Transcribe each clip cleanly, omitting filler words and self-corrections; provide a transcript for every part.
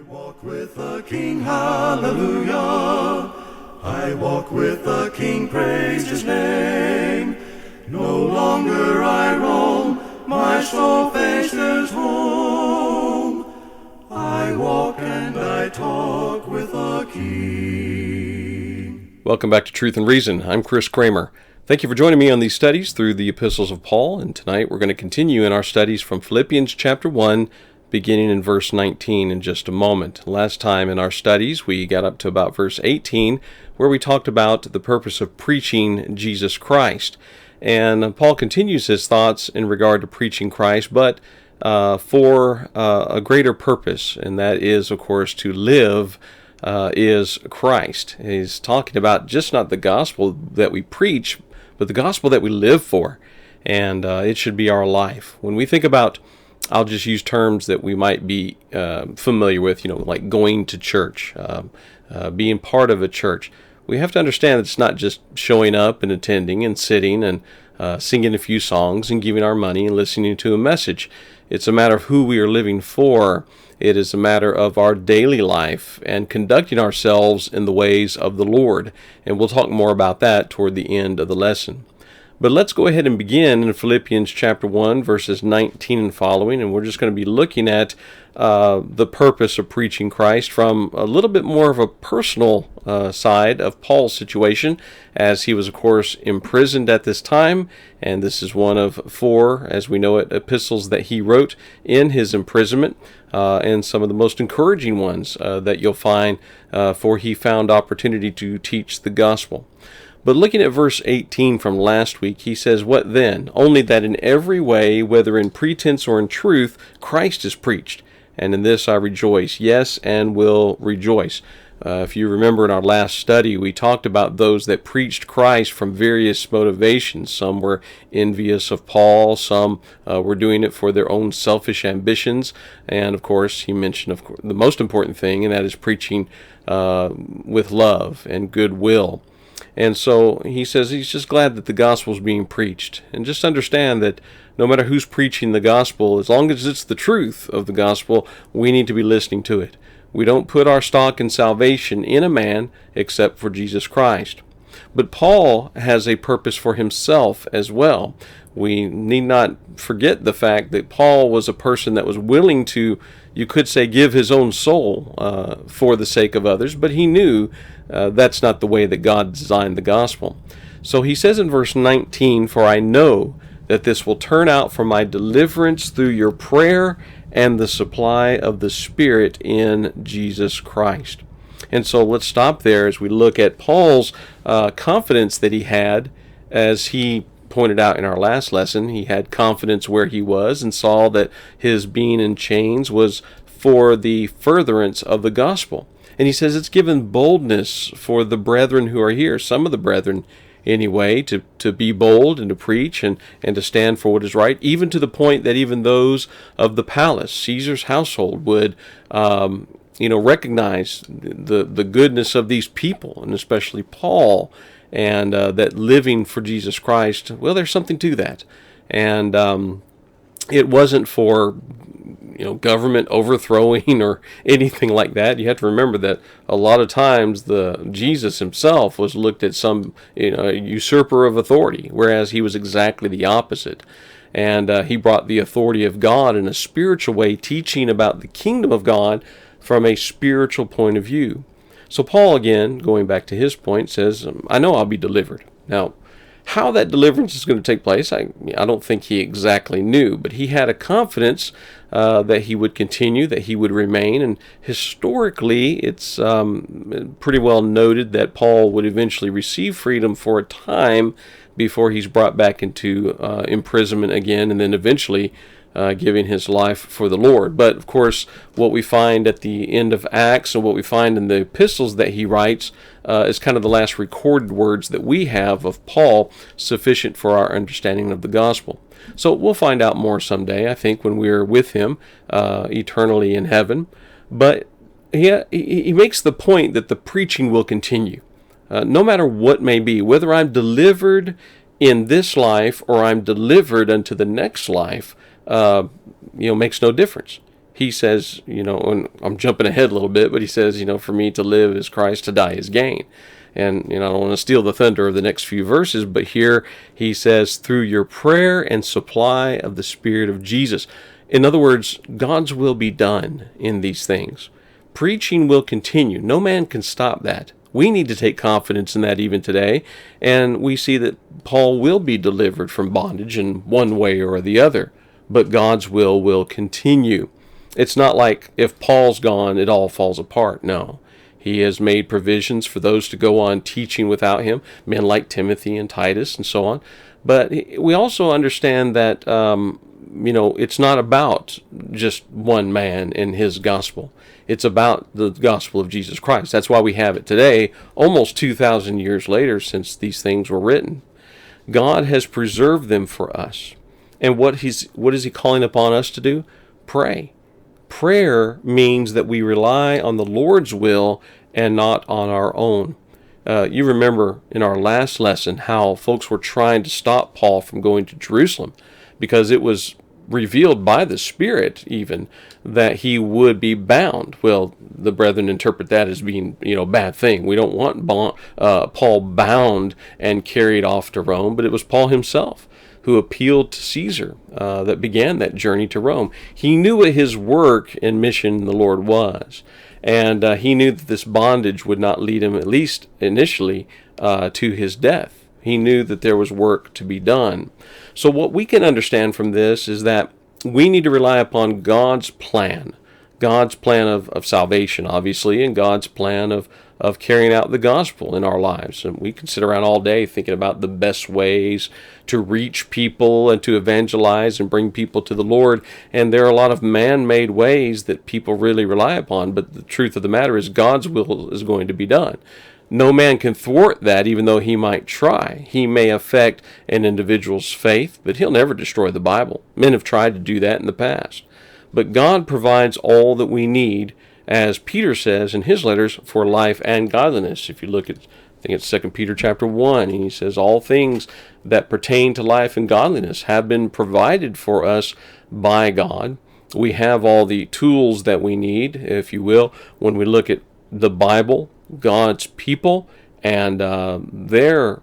Walk with the King, hallelujah. I walk with the King, praise his name. No longer I roam, my soul faces home. I walk and I talk with the King. Welcome back to Truth and Reason. I'm Chris Kramer. Thank you for joining me on these studies through the epistles of Paul, and tonight we're going to continue in our studies from Philippians chapter 1, beginning in verse 19 in just a moment. Last time in our studies, we got up to about verse 18, where we talked about the purpose of preaching Jesus Christ. And Paul continues his thoughts in regard to preaching Christ, but for a greater purpose, and that is, of course, to live is Christ. He's talking about just not the gospel that we preach, but the gospel that we live for, and it should be our life. When we think about, I'll just use terms that we might be familiar with, like going to church, being part of a church. We have to understand that it's not just showing up and attending and sitting and singing a few songs and giving our money and listening to a message. It's a matter of who we are living for. It is a matter of our daily life and conducting ourselves in the ways of the Lord. And we'll talk more about that toward the end of the lesson. But let's go ahead and begin in Philippians chapter 1, verses 19 and following, and we're just going to be looking at the purpose of preaching Christ from a little bit more of a personal side of Paul's situation, as he was, of course, imprisoned at this time, and this is one of four, as we know it, epistles that he wrote in his imprisonment, and some of the most encouraging ones that you'll find, for he found opportunity to teach the gospel. But looking at verse 18 from last week, he says, "What then? Only that in every way, whether in pretense or in truth, Christ is preached. And in this I rejoice, yes, and will rejoice." If you remember in our last study, we talked about those that preached Christ from various motivations. Some were envious of Paul, some were doing it for their own selfish ambitions, and of course, he mentioned the most important thing, and that is preaching with love and goodwill. And so he says he's just glad that the gospel is being preached. And just understand that no matter who's preaching the gospel, as long as it's the truth of the gospel, we need to be listening to it. We don't put our stock in salvation in a man except for Jesus Christ. But Paul has a purpose for himself as well. We need not forget the fact that Paul was a person that was willing to, you could say, give his own soul for the sake of others, but he knew that's not the way that God designed the gospel. So he says in verse 19, "For I know that this will turn out for my deliverance through your prayer and the supply of the Spirit in Jesus Christ." And so let's stop there as we look at Paul's confidence that he had. As he pointed out in our last lesson, he had confidence where he was and saw that his being in chains was for the furtherance of the gospel. And he says it's given boldness for the brethren who are here, some of the brethren anyway, to be bold and to preach and to stand for what is right, even to the point that even those of the palace, Caesar's household, would recognize the goodness of these people, and especially Paul, and that living for Jesus Christ, well, there's something to that. And it wasn't for government overthrowing or anything like that. You have to remember that a lot of times Jesus himself was looked at some usurper of authority, whereas he was exactly the opposite. And he brought the authority of God in a spiritual way, teaching about the kingdom of God from a spiritual point of view. So Paul, again, going back to his point, says, "I know I'll be delivered." Now, how that deliverance is going to take place, I don't think he exactly knew, but he had a confidence that he would continue, that he would remain, and historically it's pretty well noted that Paul would eventually receive freedom for a time before he's brought back into imprisonment again, and then eventually giving his life for the Lord. But of course, what we find at the end of Acts and what we find in the epistles that he writes is kind of the last recorded words that we have of Paul, sufficient for our understanding of the gospel. So we'll find out more someday, I think, when we're with him eternally in heaven. But he makes the point that the preaching will continue. No matter what may be, whether I'm delivered in this life or I'm delivered unto the next life, makes no difference. he says, and I'm jumping ahead a little bit, but he says, for me to live is Christ, to die is gain. And, I don't want to steal the thunder of the next few verses, but here he says, through your prayer and supply of the Spirit of Jesus. In other words, God's will be done in these things. Preaching will continue. No man can stop that. We need to take confidence in that even today. And we see that Paul will be delivered from bondage in one way or the other. But God's will continue. It's not like if Paul's gone, it all falls apart. No. He has made provisions for those to go on teaching without him, men like Timothy and Titus and so on. But we also understand that, it's not about just one man and his gospel. It's about the gospel of Jesus Christ. That's why we have it today, almost 2,000 years later since these things were written. God has preserved them for us. And what is he calling upon us to do? Pray. Prayer means that we rely on the Lord's will and not on our own. You remember in our last lesson how folks were trying to stop Paul from going to Jerusalem because it was revealed by the Spirit even that he would be bound. Well, the brethren interpret that as being, a bad thing. We don't want Paul bound and carried off to Rome, but it was Paul himself who appealed to Caesar that began that journey to Rome. He knew what his work and mission the Lord was, and he knew that this bondage would not lead him, at least initially, to his death. He knew that there was work to be done. So what we can understand from this is that we need to rely upon God's plan of salvation, obviously, and God's plan of carrying out the gospel in our lives. And we can sit around all day thinking about the best ways to reach people and to evangelize and bring people to the Lord. And there are a lot of man-made ways that people really rely upon. But the truth of the matter is God's will is going to be done. No man can thwart that, even though he might try. He may affect an individual's faith, but he'll never destroy the Bible. Men have tried to do that in the past. But God provides all that we need, as Peter says in his letters, for life and godliness. If you look at, I think it's 2 Peter chapter 1, and he says, all things that pertain to life and godliness have been provided for us by God. We have all the tools that we need, if you will, when we look at the Bible, God's people, and their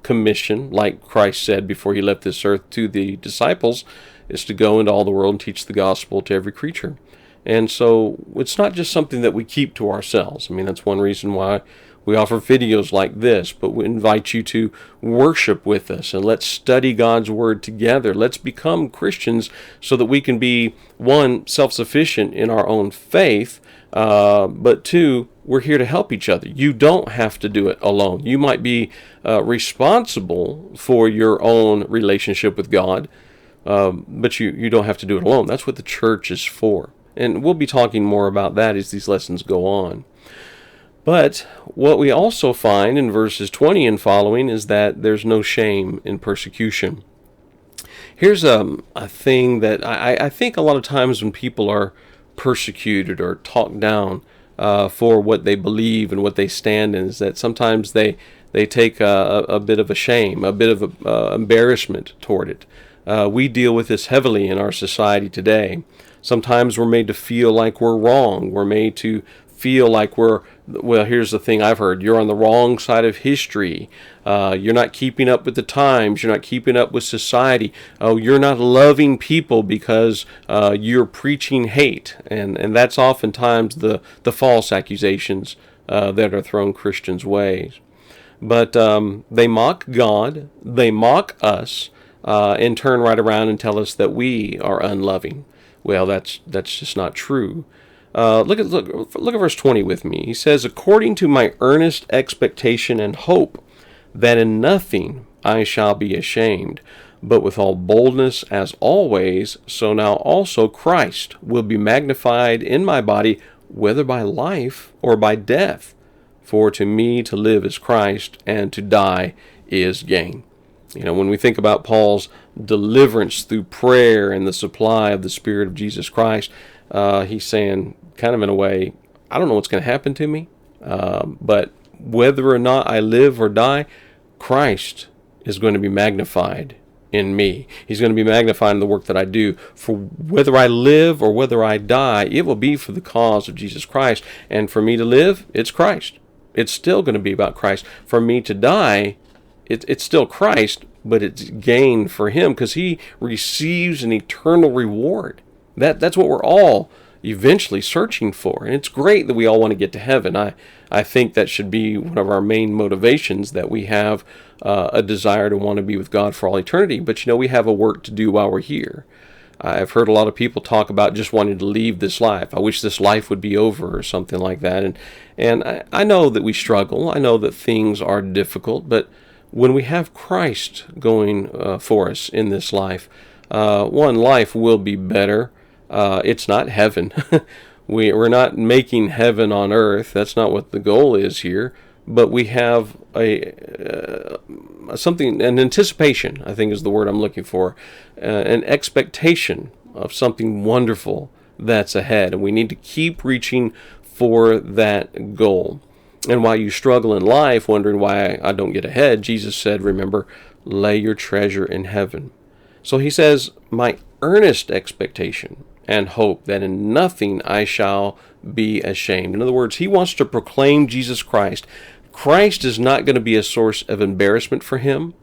commission, like Christ said before he left this earth to the disciples, is to go into all the world and teach the gospel to every creature. And so it's not just something that we keep to ourselves. I mean, that's one reason why we offer videos like this, but we invite you to worship with us and let's study God's Word together. Let's become Christians so that we can be, one, self-sufficient in our own faith, but two, we're here to help each other. You don't have to do it alone. You might be responsible for your own relationship with God, but you don't have to do it alone. That's what the church is for. And we'll be talking more about that as these lessons go on. But what we also find in verses 20 and following is that there's no shame in persecution. Here's a thing that I think a lot of times when people are persecuted or talked down for what they believe and what they stand in, is that sometimes they take a bit of a shame, a bit of embarrassment toward it. We deal with this heavily in our society today. Sometimes we're made to feel like we're wrong. We're made to feel like here's the thing I've heard, you're on the wrong side of history. You're not keeping up with the times. You're not keeping up with society. Oh, you're not loving people because you're preaching hate. And that's oftentimes the false accusations that are thrown Christians' ways. But they mock God, they mock us, and turn right around and tell us that we are unloving. Well, that's just not true. Look at verse 20 with me. He says, according to my earnest expectation and hope that in nothing I shall be ashamed, but with all boldness as always, so now also Christ will be magnified in my body, whether by life or by death. For to me to live is Christ, and to die is gain. When we think about Paul's deliverance through prayer and the supply of the Spirit of Jesus Christ, he's saying, kind of in a way, I don't know what's going to happen to me, but whether or not I live or die, Christ is going to be magnified in me. He's going to be magnified in the work that I do. For whether I live or whether I die, it will be for the cause of Jesus Christ. And for me to live, it's Christ. It's still going to be about Christ. For me to die, it's still Christ, but it's gain for him because he receives an eternal reward. That's what we're all eventually searching for. And it's great that we all want to get to heaven. I think that should be one of our main motivations, that we have a desire to want to be with God for all eternity. But we have a work to do while we're here. I've heard a lot of people talk about just wanting to leave this life. I wish this life would be over or something like that. And I know that we struggle. I know that things are difficult. But when we have Christ going for us in this life, life will be better. It's not heaven. We're not making heaven on earth. That's not what the goal is here. But we have an anticipation, I think is the word I'm looking for, an expectation of something wonderful that's ahead. And we need to keep reaching for that goal. And while you struggle in life, wondering why I don't get ahead, Jesus said, remember, lay your treasure in heaven. So he says, my earnest expectation and hope that in nothing I shall be ashamed. In other words, he wants to proclaim Jesus Christ. Christ is not going to be a source of embarrassment for him.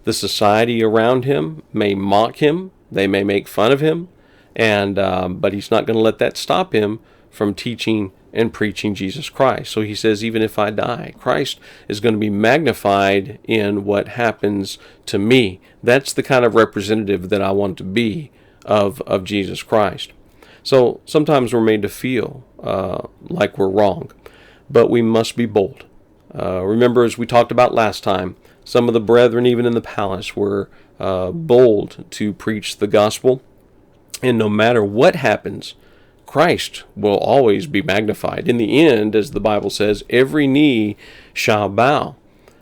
The society around him may mock him. They may make fun of him. But he's not going to let that stop him from teaching and preaching Jesus Christ. So he says, even if I die, Christ is going to be magnified in what happens to me. That's the kind of representative that I want to be of Jesus Christ. So sometimes we're made to feel like we're wrong, but we must be bold. Remember, as we talked about last time, some of the brethren, even in the palace, were bold to preach the gospel. And no matter what happens, Christ will always be magnified. In the end, as the Bible says, every knee shall bow.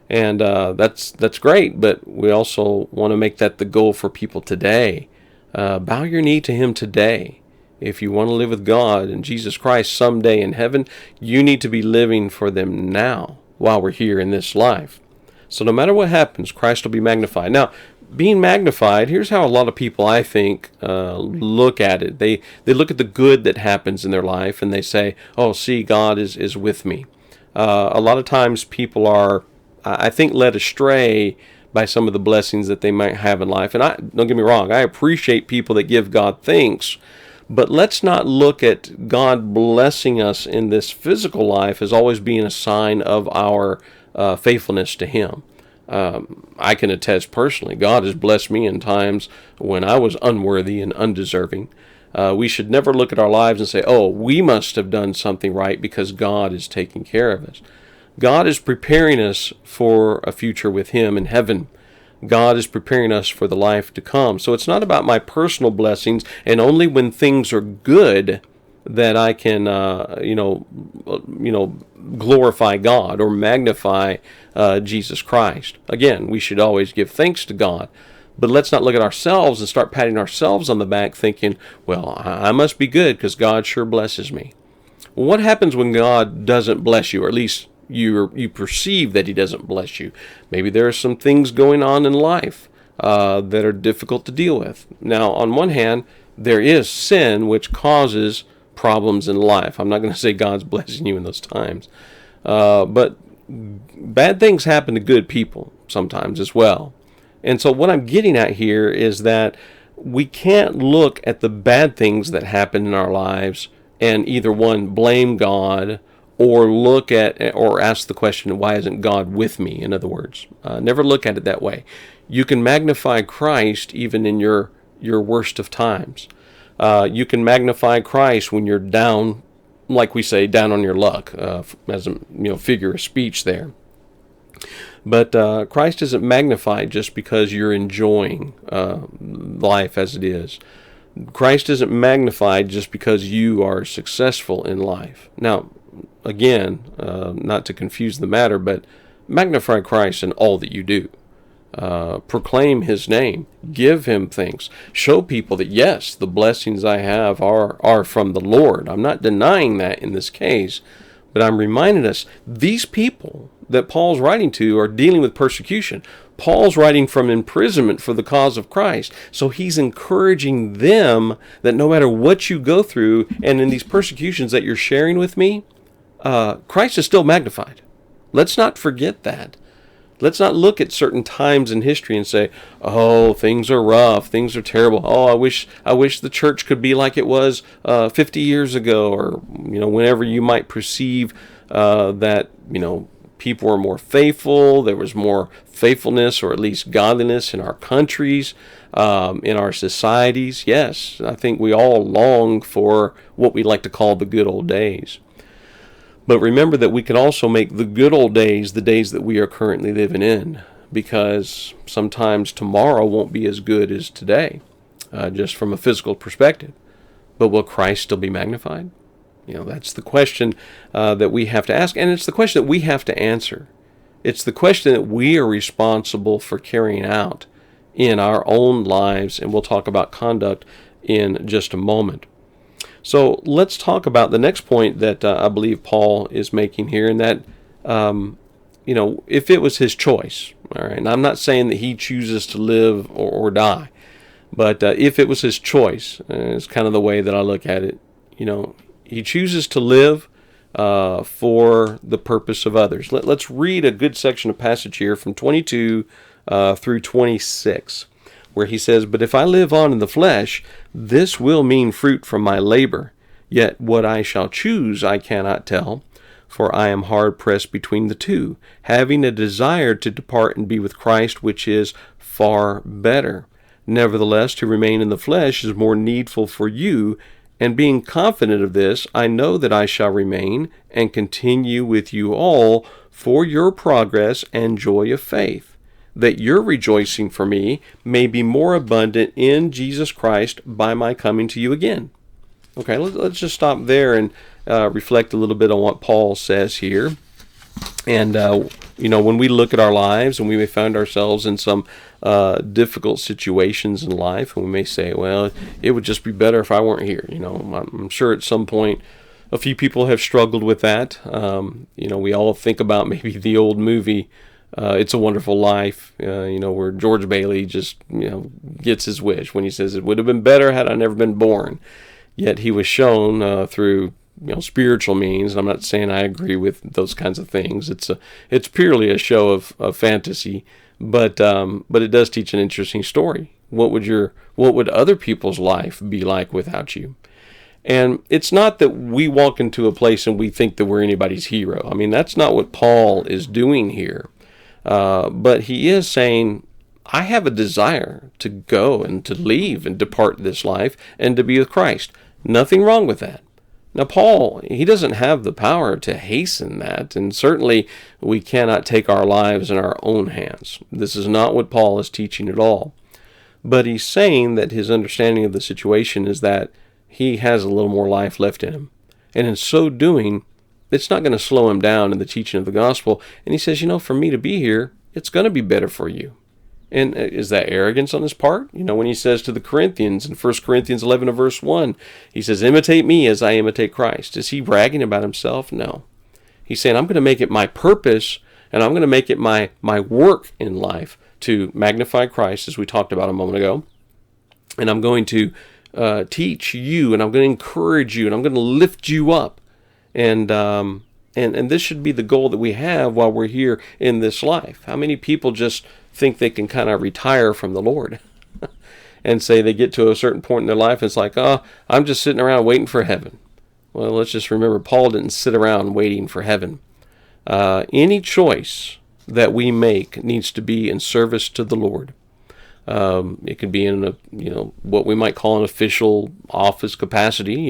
And that's great, but we also want to make that the goal for people today. Bow your knee to him today. If you want to live with God and Jesus Christ someday in heaven, you need to be living for them now while we're here in this life. So no matter what happens, Christ will be magnified. Now, being magnified, here's how a lot of people, I think, look at it. They look at the good that happens in their life and they say, oh, see, God is with me. A lot of times people are, I think, led astray by some of the blessings that they might have in life. And don't get me wrong, I appreciate people that give God thanks. But let's not look at God blessing us in this physical life as always being a sign of our faithfulness to him. I can attest personally, God has blessed me in times when I was unworthy and undeserving. We should never look at our lives and say, oh, we must have done something right because God is taking care of us. God is preparing us for a future with him in heaven. God is preparing us for the life to come. So it's not about my personal blessings, and only when things are good that I can, glorify God or magnify Jesus Christ. Again, we should always give thanks to God, but let's not look at ourselves and start patting ourselves on the back thinking, well, I must be good because God sure blesses me. Well, what happens when God doesn't bless you, or at least you perceive that he doesn't bless you? Maybe there are some things going on in life that are difficult to deal with. Now, on one hand, there is sin which causes problems in life. I'm not going to say God's blessing you in those times. But bad things happen to good people sometimes as well. And so what I'm getting at here is that we can't look at the bad things that happen in our lives and either one, blame God, or look at or ask the question, why isn't God with me? In other words, never look at it that way. You can magnify Christ even in your worst of times. You can magnify Christ when you're down, like we say, down on your luck, as a figure of speech there. But Christ isn't magnified just because you're enjoying life as it is. Christ isn't magnified just because you are successful in life. Now, again, not to confuse the matter, but magnify Christ in all that you do. Proclaim his name, give him thanks, show people that yes, the blessings I have are from the Lord. I'm not denying that in this case, but I'm reminding us these people that Paul's writing to are dealing with persecution. Paul's writing from imprisonment for the cause of Christ. So he's encouraging them that no matter what you go through, and in these persecutions that you're sharing with me, Christ is still magnified. Let's not forget that. Let's not look at certain times in history and say, "Oh, things are rough, things are terrible. Oh, I wish the church could be like it was 50 years ago," or whenever you might perceive that people were more faithful, there was more faithfulness or at least godliness in our countries, in our societies. Yes, I think we all long for what we like to call the good old days. But remember that we can also make the good old days the days that we are currently living in, because sometimes tomorrow won't be as good as today, just from a physical perspective. But will Christ still be magnified? That's the question that we have to ask, and it's the question that we have to answer. It's the question that we are responsible for carrying out in our own lives, and we'll talk about conduct in just a moment. So let's talk about the next point that I believe Paul is making here, and that, if it was his choice, all right, and I'm not saying that he chooses to live or die, but if it was his choice, it's kind of the way that I look at it, he chooses to live for the purpose of others. Let's read a good section of passage here from 22 through 26. Where he says, "But if I live on in the flesh, this will mean fruit from my labor. Yet what I shall choose I cannot tell, for I am hard pressed between the two, having a desire to depart and be with Christ, which is far better. Nevertheless, to remain in the flesh is more needful for you, and being confident of this, I know that I shall remain and continue with you all for your progress and joy of faith, that your rejoicing for me may be more abundant in Jesus Christ by my coming to you again." Okay, let's just stop there and reflect a little bit on what Paul says here. And, when we look at our lives and we may find ourselves in some difficult situations in life, and we may say, well, it would just be better if I weren't here. I'm sure at some point a few people have struggled with that. We all think about maybe the old movie, It's a Wonderful Life, where George Bailey just, gets his wish when he says it would have been better had I never been born. Yet he was shown through, spiritual means. I'm not saying I agree with those kinds of things. It's purely a show of fantasy, but it does teach an interesting story. What would other people's life be like without you? And it's not that we walk into a place and we think that we're anybody's hero. I mean, that's not what Paul is doing here. But he is saying, I have a desire to go and to leave and depart this life and to be with Christ. Nothing wrong with that. Now, Paul, he doesn't have the power to hasten that, and certainly we cannot take our lives in our own hands. This is not what Paul is teaching at all. But he's saying that his understanding of the situation is that he has a little more life left in him. And in so doing, it's not going to slow him down in the teaching of the gospel. And he says, for me to be here, it's going to be better for you. And is that arrogance on his part? When he says to the Corinthians in 1 Corinthians 11 verse 1, he says, imitate me as I imitate Christ. Is he bragging about himself? No. He's saying, I'm going to make it my purpose, and I'm going to make it my work in life to magnify Christ, as we talked about a moment ago. And I'm going to teach you, and I'm going to encourage you, and I'm going to lift you up. And this should be the goal that we have while we're here in this life. How many people just think they can kind of retire from the Lord and say they get to a certain point in their life and it's like, I'm just sitting around waiting for heaven. Well, let's just remember, Paul didn't sit around waiting for heaven. Any choice that we make needs to be in service to the Lord. It could be in what we might call an official office capacity.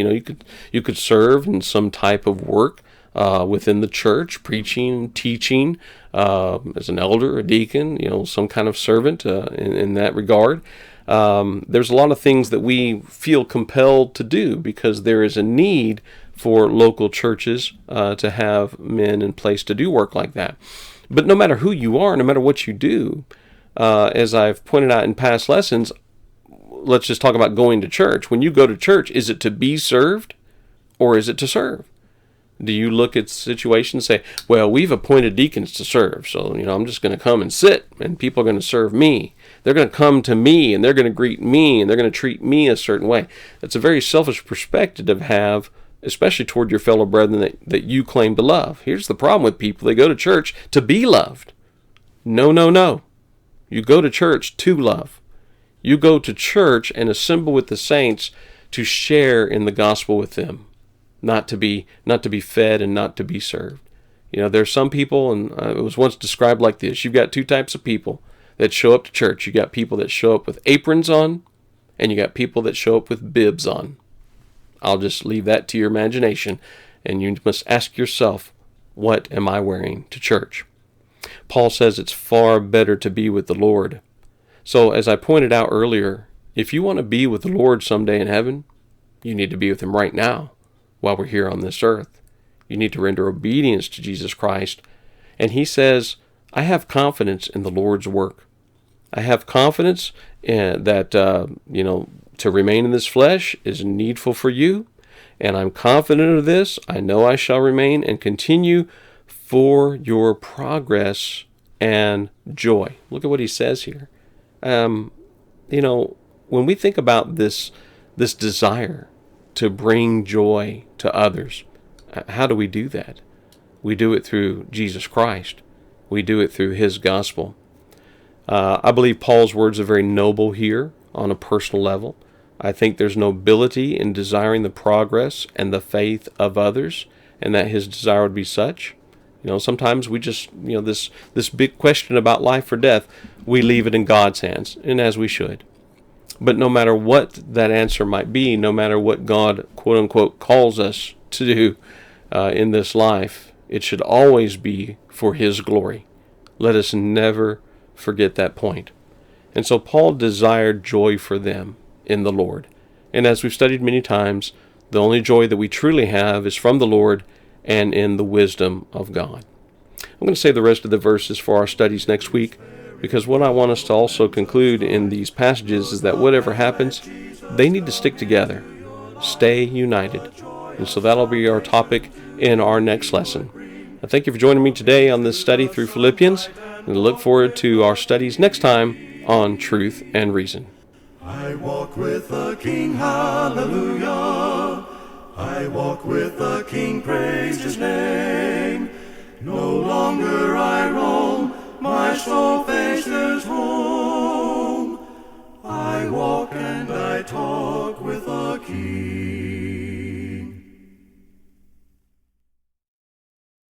You could serve in some type of work within the church, preaching, teaching, as an elder, a deacon, some kind of servant in that regard. There's a lot of things that we feel compelled to do because there is a need for local churches to have men in place to do work like that. But no matter who you are, no matter what you do, as I've pointed out in past lessons, let's just talk about going to church. When you go to church, is it to be served or is it to serve? Do you look at situations and say, well, we've appointed deacons to serve, so I'm just going to come and sit, and people are going to serve me. They're going to come to me, and they're going to greet me, and they're going to treat me a certain way. That's a very selfish perspective to have, especially toward your fellow brethren that you claim to love. Here's the problem with people. They go to church to be loved. No, no, no. You go to church to love. You go to church and assemble with the saints to share in the gospel with them. Not to be fed and not to be served. There's some people, and it was once described like this. You've got two types of people that show up to church. You got people that show up with aprons on, and you got people that show up with bibs on. I'll just leave that to your imagination, and you must ask yourself, what am I wearing to church? Paul says it's far better to be with the Lord. So as I pointed out earlier, if you want to be with the Lord someday in heaven, you need to be with him right now. While we're here on this earth, you need to render obedience to Jesus Christ. And he says, I have confidence in the Lord's work. I have confidence that, to remain in this flesh is needful for you. And I'm confident of this. I know I shall remain and continue for your progress and joy. Look at what he says here. When we think about this desire to bring joy to others, how do we do that? We do it through Jesus Christ. We do it through his gospel. I believe Paul's words are very noble here on a personal level. I think there's nobility in desiring the progress and the faith of others, and that his desire would be such. Sometimes we just, this big question about life or death, we leave it in God's hands, and as we should. But no matter what that answer might be, no matter what God, quote unquote, calls us to do in this life, it should always be for his glory. Let us never forget that point. And so Paul desired joy for them in the Lord. And as we've studied many times, the only joy that we truly have is from the Lord and in the wisdom of God. I'm going to save the rest of the verses for our studies next week, because what I want us to also conclude in these passages is that whatever happens, they need to stick together. Stay united. And so that'll be our topic in our next lesson. I thank you for joining me today on this study through Philippians, and I look forward to our studies next time on Truth and Reason. I walk with the King, hallelujah. I walk with the King, praise his name. No longer I roam, my soul